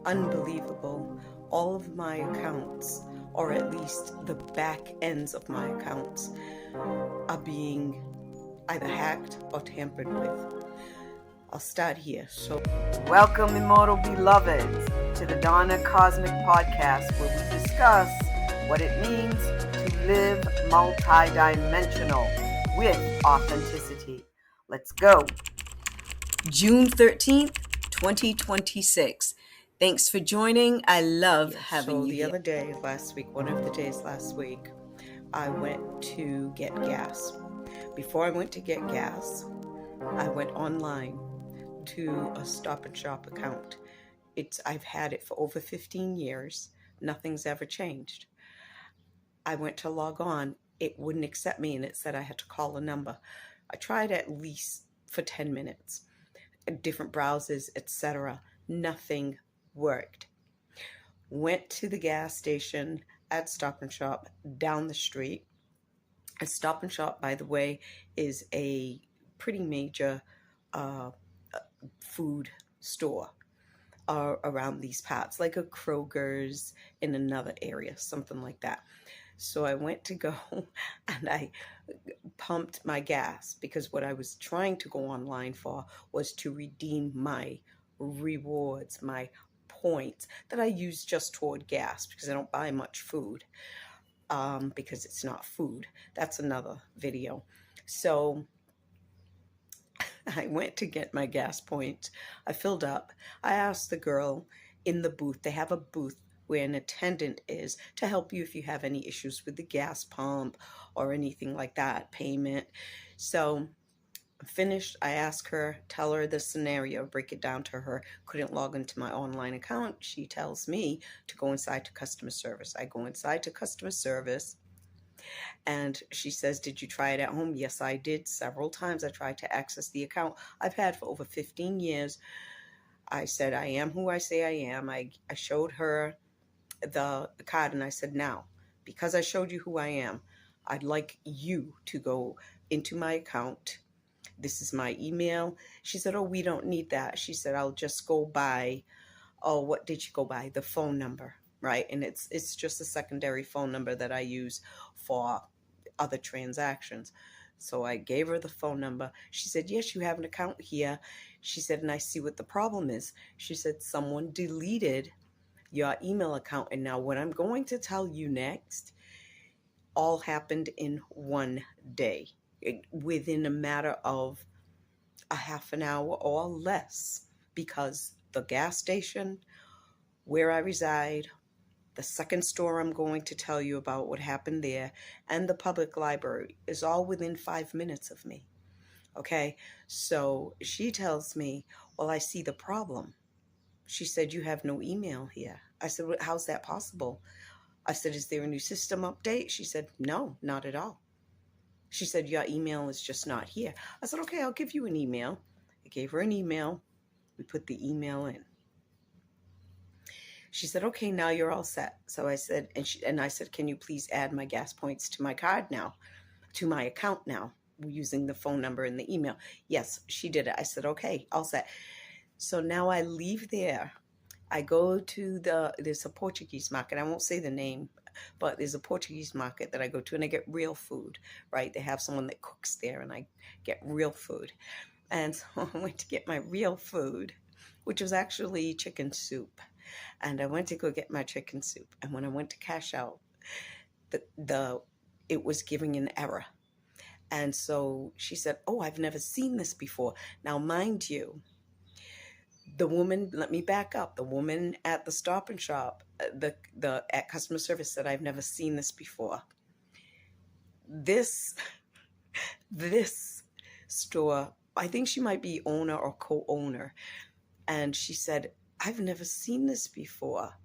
unbelievable. All of my accounts, or at least the back ends of my accounts, are being either hacked or tampered with. I'll start here. So, welcome, immortal beloveds, to the Dawna Cosmic Podcast, where we discuss what it means to live multidimensional with authenticity. Let's go. June 13th, 2026. Thanks for joining. I love having you here. The other day, last week, one of the days last week, I went to get gas. Before I went to get gas, I went online to a Stop and Shop account. I've had it for over 15 years. Nothing's ever changed. I went to log on. It wouldn't accept me, and it said I had to call a number. I tried at least for 10 minutes. Different browsers, etc. Nothing worked. Went to the gas station at Stop and Shop down the street. A Stop and Shop, by the way, is a pretty major food store around these parts, like a Kroger's in another area, something like that. So I went to go and I pumped my gas, because what I was trying to go online for was to redeem my rewards, my points that I use just toward gas, because I don't buy much food, because it's not food. That's another video. So I went to get my gas points. I filled up. I asked the girl in the booth. They have a booth where an attendant is to help you if you have any issues with the gas pump or anything like that, payment. So I'm finished. I asked her, tell her the scenario, break it down to her. Couldn't log into my online account. She tells me to go inside to customer service. I go inside to customer service. And she says, did you try it at home? Yes, I did. Several times I tried to access the account I've had for over 15 years. I said, I am who I say I am. I showed her the card, and I said, now, because I showed you who I am, I'd like you to go into my account. This is my email. She said, oh, we don't need that. She said, I'll just go by, oh, what did you go by? The phone number, right? And it's just a secondary phone number that I use for other transactions. So I gave her the phone number. She said, yes, you have an account here. She said, and I see what the problem is. She said, someone deleted your email account. And now what I'm going to tell you next all happened in one day, within a matter of a half an hour or less, because the gas station where I reside, the second store I'm going to tell you about what happened there, and the public library is all within 5 minutes of me. Okay, so she tells me, well, I see the problem. She said, you have no email here. I said, well, how's that possible? I said, is there a new system update? She said, no, not at all. She said, your email is just not here. I said, okay, I'll give you an email. I gave her an email. We put the email in. She said, okay, now you're all set. So I said, and I said, can you please add my gas points to my card now, to my account now, using the phone number and the email? Yes, she did it. I said, okay, all set. So now I leave there. I go to there's a Portuguese market. I won't say the name, but there's a Portuguese market that I go to, and I get real food, right? They have someone that cooks there, and I get real food. And so I went to get my real food, which was actually chicken soup. And I went to go get my chicken soup. And when I went to cash out, it was giving an error. And so she said, oh, I've never seen this before. Now, mind you, the woman, let me back up. The woman at the Stop and Shop, at customer service, said, I've never seen this before. This store, I think she might be owner or co-owner. And she said, I've never seen this before.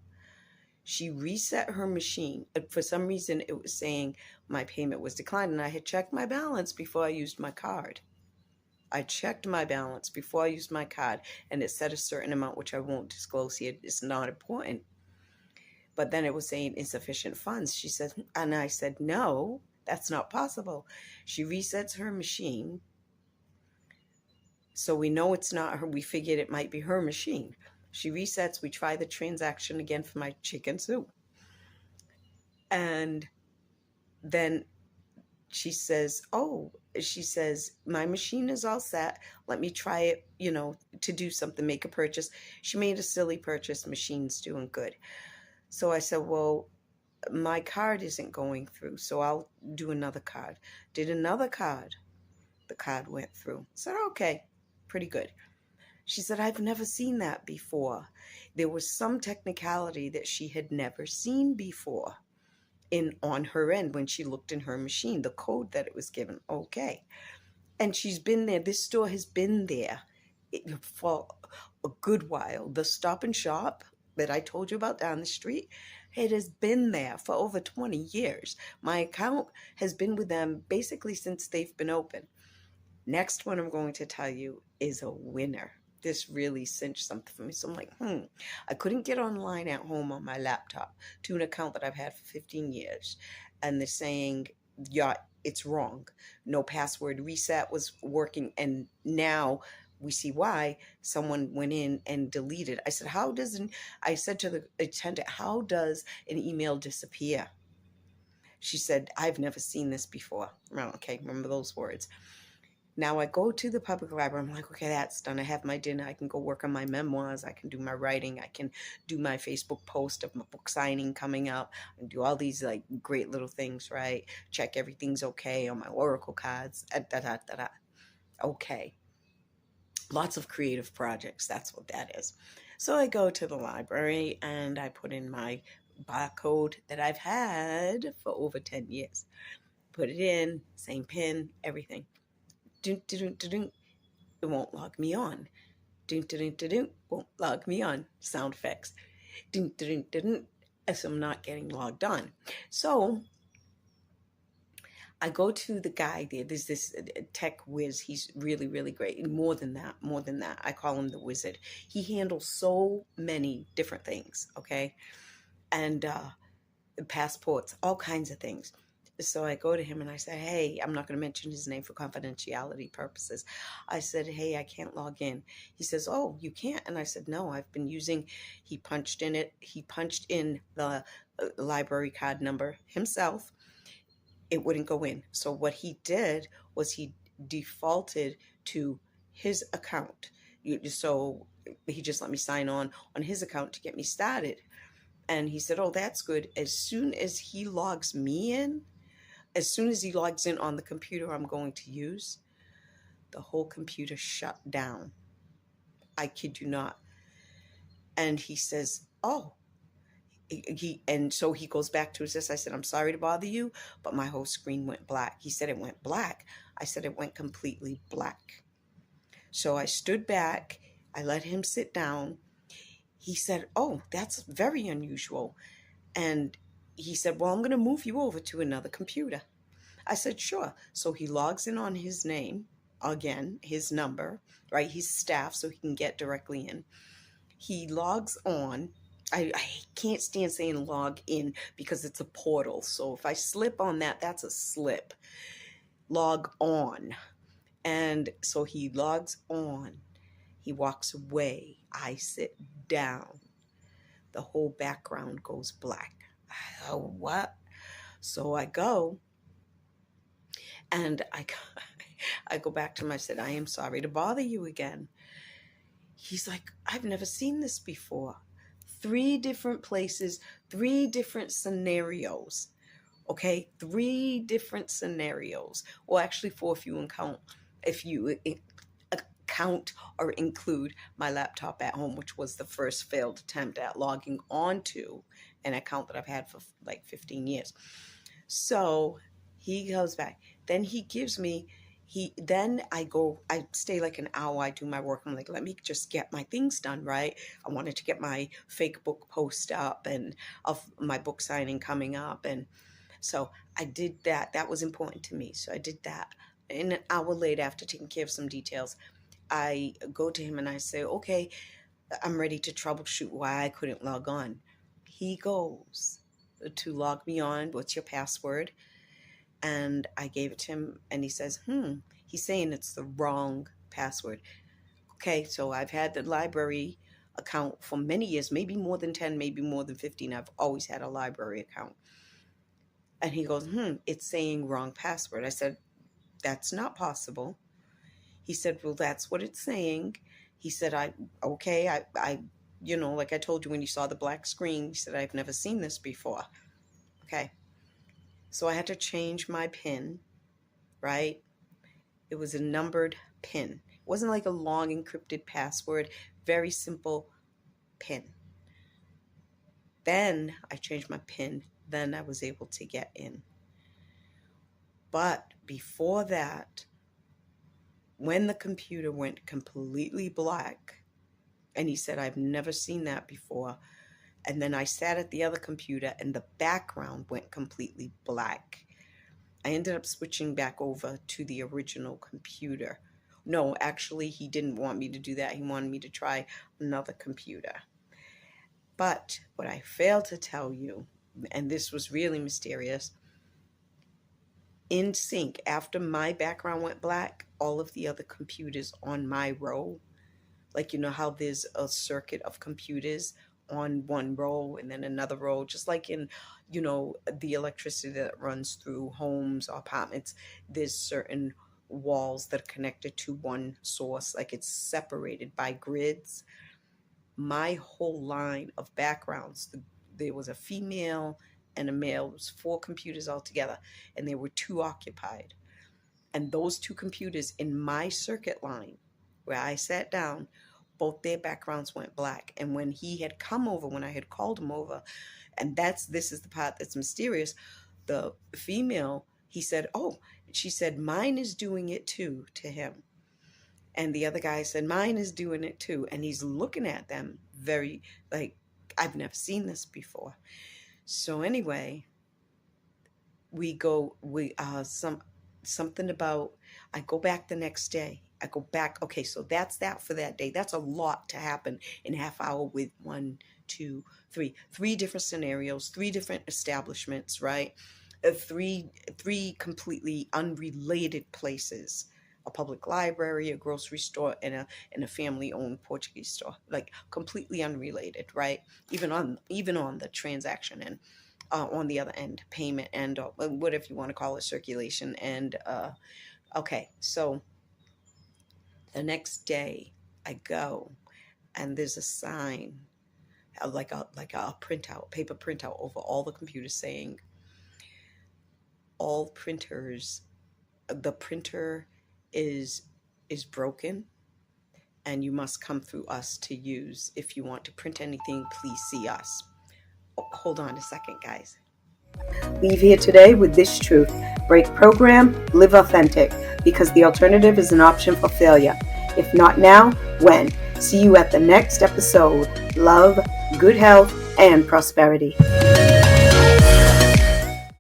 She reset her machine. For some reason, it was saying my payment was declined, and I had checked my balance before I used my card. I checked my balance before I used my card, and it said a certain amount, which I won't disclose here. It's not important. But then it was saying insufficient funds. She said, and I said, no, that's not possible. She resets her machine. So we know it's not her. We figured it might be her machine. She resets. We try the transaction again for my chicken soup. And then she says, my machine is all set. Let me try it, to do something, make a purchase. She made a silly purchase. Machine's doing good. So I said, well, my card isn't going through, so I'll do another card. Did another card. The card went through. I said, okay, pretty good. She said, I've never seen that before. There was some technicality that she had never seen before on her end when she looked in her machine, the code that it was given. Okay. And she's been there. This store has been there for a good while. The Stop and Shop that I told you about down the street, it has been there for over 20 years. My account has been with them basically since they've been open. Next one I'm going to tell you is a winner. This really cinched something for me. So I'm like, I couldn't get online at home on my laptop to an account that I've had for 15 years. And they're saying, yeah, it's wrong. No password reset was working. And now we see why someone went in and deleted. I said, I said to the attendant, how does an email disappear? She said, I've never seen this before. Well, okay, remember those words. Now I go to the public library. I'm like, okay, that's done. I have my dinner. I can go work on my memoirs. I can do my writing. I can do my Facebook post of my book signing coming up and do all these like great little things, right? Check everything's okay on my Oracle cards. Okay. Lots of creative projects. That's what that is. So I go to the library and I put in my barcode that I've had for over 10 years. Put it in, same pin, everything. It won't log me on. Won't log me on. Sound effects. So I'm not getting logged on. So I go to the guy there. There's this tech whiz. He's really, really great. And more than that, I call him the wizard. He handles so many different things, okay? And passports, all kinds of things. So I go to him and I say, hey, I'm not going to mention his name for confidentiality purposes. I said, hey, I can't log in. He says, oh, you can't? And I said, no, I've been using, he punched in the library card number himself. It wouldn't go in. So what he did was he defaulted to his account. So he just let me sign on his account to get me started. And he said, oh, that's good. As soon as he logs me in, as soon as he logs in on the computer I'm going to use, the whole computer shut down. I kid you not. And he says, oh, and so he goes back to his desk. I said, I'm sorry to bother you, but my whole screen went black. He said it went black. I said it went completely black. So I stood back. I let him sit down. He said, oh, that's very unusual. And he said, well, I'm going to move you over to another computer. I said, sure. So he logs in on his name, again, his number, right? He's staff, so he can get directly in. He logs on. I can't stand saying log in because it's a portal. So if I slip on that, that's a slip. Log on. And so he logs on. He walks away. I sit down. The whole background goes black. Oh, what? So I go, and I go back to him. I said, I am sorry to bother you again. He's like, I've never seen this before. 3 different places, 3 different scenarios. Okay, 3 different scenarios. Well, actually 4 if you count or include my laptop at home, which was the first failed attempt at logging onto an account that I've had for like 15 years. So he goes back. Then he gives me, I stay like an hour. I do my work. I'm like, let me just get my things done, right? I wanted to get my fake book post up and of my book signing coming up. And so I did that. That was important to me. So I did that. And an hour later, after taking care of some details, I go to him and I say, okay, I'm ready to troubleshoot why I couldn't log on. He goes to log me on. What's your password? And I gave it to him and he says, he's saying it's the wrong password. Okay, so I've had the library account for many years, maybe more than 10, maybe more than 15. I've always had a library account. And he goes, it's saying wrong password. I said, that's not possible. He said, well, that's what it's saying. He said, I like I told you when you saw the black screen, he said, I've never seen this before. Okay. So I had to change my PIN, right? It was a numbered PIN. It wasn't like a long encrypted password, very simple PIN. Then I changed my PIN. Then I was able to get in. But before that, when the computer went completely black, and he said, I've never seen that before. And then I sat at the other computer and the background went completely black. I ended up switching back over to the original computer. No, actually, he didn't want me to do that. He wanted me to try another computer. But what I failed to tell you, and this was really mysterious, in sync, after my background went black, all of the other computers on my row, like, you know how there's a circuit of computers on one row and then another row, just like in, the electricity that runs through homes or apartments, there's certain walls that are connected to one source, like it's separated by grids. My whole line of backgrounds, there was a female and a male. It was 4 computers altogether, and there were 2 occupied. And those 2 computers in my circuit line, where I sat down, both their backgrounds went black. And when he had come over, when I had called him over, and this is the part that's mysterious, the female, she said, mine is doing it too, to him. And the other guy said, mine is doing it too. And he's looking at them very, like, I've never seen this before. So anyway, something about, I go back the next day. Okay, so that's that for that day. That's a lot to happen in a half hour with 3 different scenarios, 3 different establishments, right? 3 completely unrelated places. A public library, a grocery store, and a family-owned Portuguese store, like completely unrelated, right? Even on the transaction and on the other end, payment and whatever you want to call it, circulation. And okay, so the next day I go, and there's a sign, like a printout, paper printout over all the computers saying, all printers, the printer is broken, and you must come through us to use. If you want to print anything, please see us. Hold on a second, guys. Leave here today with this truth: break program, live authentic, because the alternative is an option for failure. If not now, when? See you at the next episode. Love, good health, and prosperity.